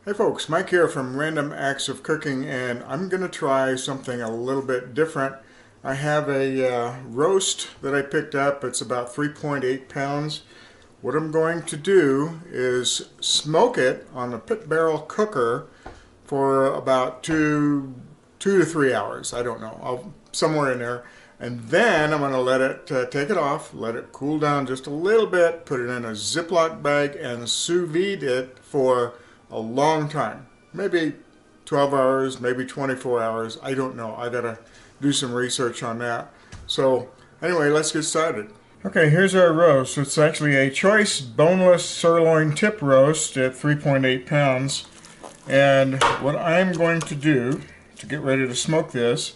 Hey folks, Mike here from Random Acts of Cooking, and I'm going to try something a little bit different. I have a roast that I picked up. It's about 3.8 pounds. What I'm going to do is smoke it on a pit barrel cooker for about two to 3 hours. I don't know, somewhere in there. And then I'm going to let it take it off, let it cool down just a little bit, put it in a Ziploc bag, and sous vide it for a long time. Maybe 12 hours, maybe 24 hours. I don't know. I gotta do some research on that. So anyway, let's get started. Okay, here's our roast. It's actually a choice boneless sirloin tip roast at 3.8 pounds. And what I'm going to do to get ready to smoke this,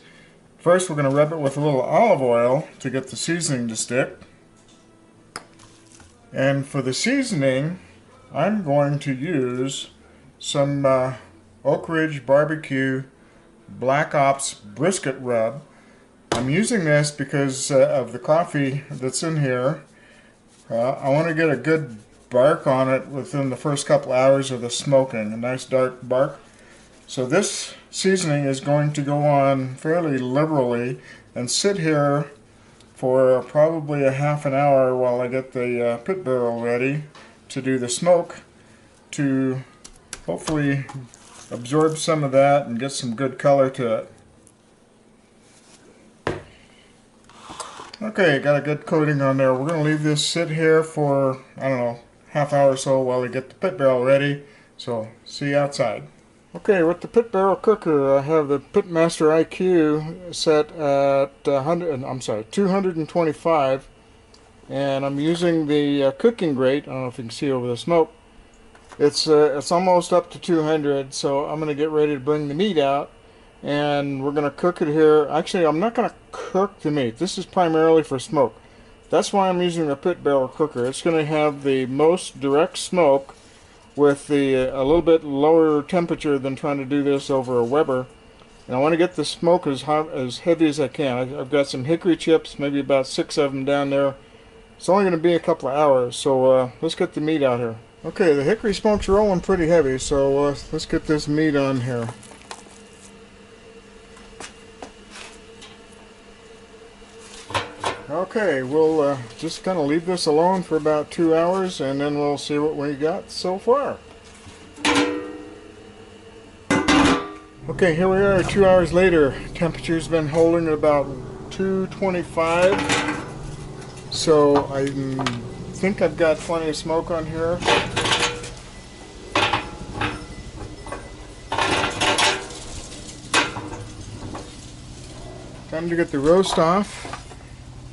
first we're going to rub it with a little olive oil to get the seasoning to stick. And for the seasoning, I'm going to use some Oak Ridge Barbecue Black Ops brisket rub. I'm using this because of the coffee that's in here. I want to get a good bark on it within the first couple hours of the smoking, a nice dark bark. So this seasoning is going to go on fairly liberally and sit here for probably a half an hour while I get the pit barrel ready to do the smoke, to hopefully absorb some of that and get some good color to it. Okay, got a good coating on there. We're going to leave this sit here for, I don't know, half hour or so while we get the pit barrel ready. So, see you outside. Okay, with the pit barrel cooker, I have the Pitmaster IQ set at 225, and I'm using the cooking grate. I don't know if you can see over the smoke. It's almost up to 200, so I'm going to get ready to bring the meat out, and we're going to cook it here. Actually, I'm not going to cook the meat. This is primarily for smoke. That's why I'm using the pit barrel cooker. It's going to have the most direct smoke with the a little bit lower temperature than trying to do this over a Weber. And I want to get the smoke as heavy as I can. I've got some hickory chips, maybe about 6 of them down there. It's only going to be a couple of hours, so let's get the meat out here. Okay, the hickory smoke's rolling pretty heavy, so let's get this meat on here. Okay, we'll just kind of leave this alone for about 2 hours, and then we'll see what we got so far. Okay, here we are 2 hours later. Temperature's been holding at about 225, so I think I've got plenty of smoke on here. Time to get the roast off,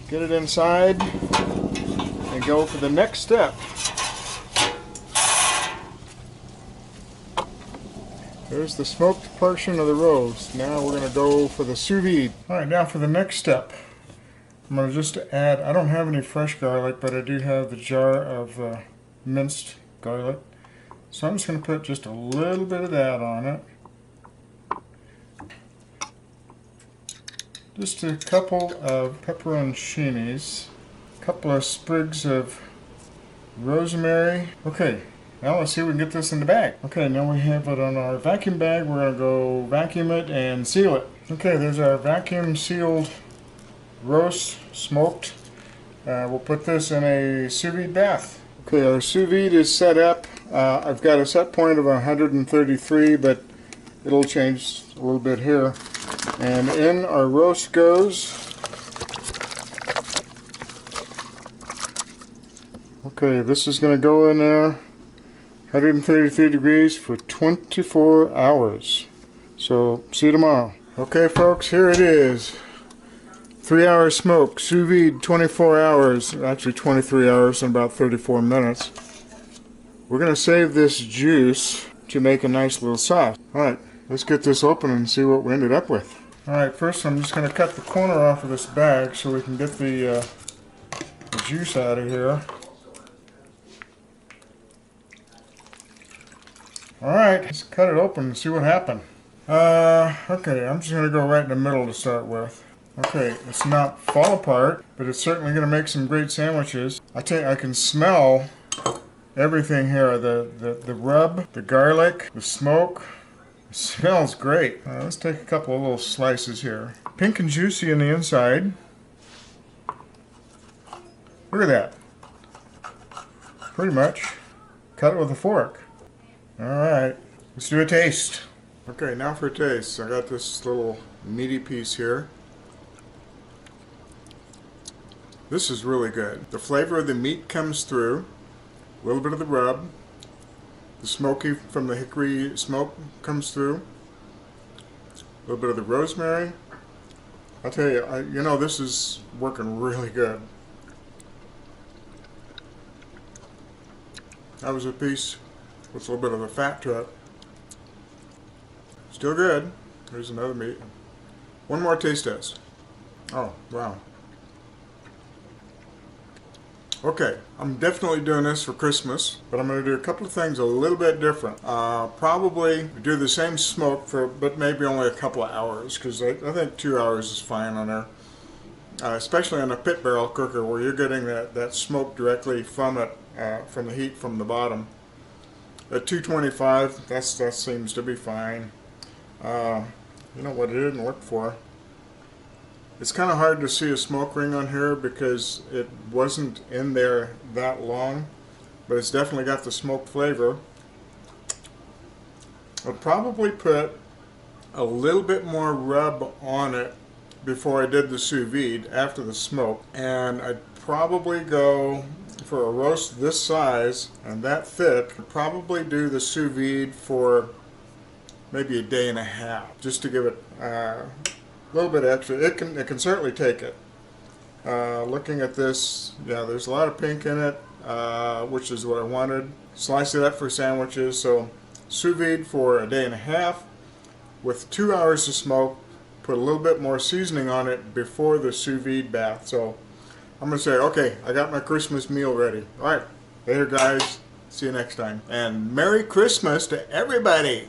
get it inside, and go for the next step. There's the smoked portion of the roast. Now we're going to go for the sous vide. Alright, now for the next step. I'm going to just add, I don't have any fresh garlic, but I do have the jar of minced garlic. So I'm just going to put just a little bit of that on it. Just a couple of pepperoncinis, a couple of sprigs of rosemary. Okay, now let's see if we can get this in the bag. Okay, now we have it on our vacuum bag. We're going to go vacuum it and seal it. Okay, there's our vacuum sealed roast, smoked. We'll put this in a sous vide bath. Okay, our sous vide is set up. I've got a set point of 133, but it'll change a little bit here. And in our roast goes. Okay, this is going to go in there 133 degrees for 24 hours. So, see you tomorrow. Okay folks, here it is. 3 hour smoke, sous vide, 24 hours, actually 23 hours and about 34 minutes. We're going to save this juice to make a nice little sauce. Alright, let's get this open and see what we ended up with. Alright, first I'm just going to cut the corner off of this bag so we can get the juice out of here. Alright, let's cut it open and see what happened. Okay, I'm just going to go right in the middle to start with. Okay, it's not fall apart, but it's certainly going to make some great sandwiches. I can smell everything here. The rub, the garlic, the smoke. It smells great. Let's take a couple of little slices here. Pink and juicy on the inside. Look at that. Pretty much. Cut it with a fork. Alright, let's do a taste. Okay, now for a taste. I got this little meaty piece here. This is really good. The flavor of the meat comes through. A little bit of the rub. The smoky from the hickory smoke comes through. A little bit of the rosemary. I'll tell you, you know, this is working really good. That was a piece with a little bit of the fat to it. Still good. Here's another meat. One more taste test. Oh, wow. Okay, I'm definitely doing this for Christmas, but I'm going to do a couple of things a little bit different. Probably do the same smoke but maybe only a couple of hours, because I think 2 hours is fine on there. Especially on a pit barrel cooker where you're getting that smoke directly from it, from the heat from the bottom. At 225, that seems to be fine. You know what it didn't work for? It's kind of hard to see a smoke ring on here because it wasn't in there that long, but it's definitely got the smoke flavor. I'll probably put a little bit more rub on it before I did the sous vide after the smoke, and I'd probably go for a roast this size and that thick. I'd probably do the sous vide for maybe a day and a half just to give it a little bit extra. It can certainly take it. Looking at this, yeah, there's a lot of pink in it, which is what I wanted. Slice it up for sandwiches. So sous vide for a day and a half with 2 hours to smoke. Put a little bit more seasoning on it before the sous vide bath. So I'm gonna say, okay, I got my Christmas meal ready. All right, later guys. See you next time, and Merry Christmas to everybody.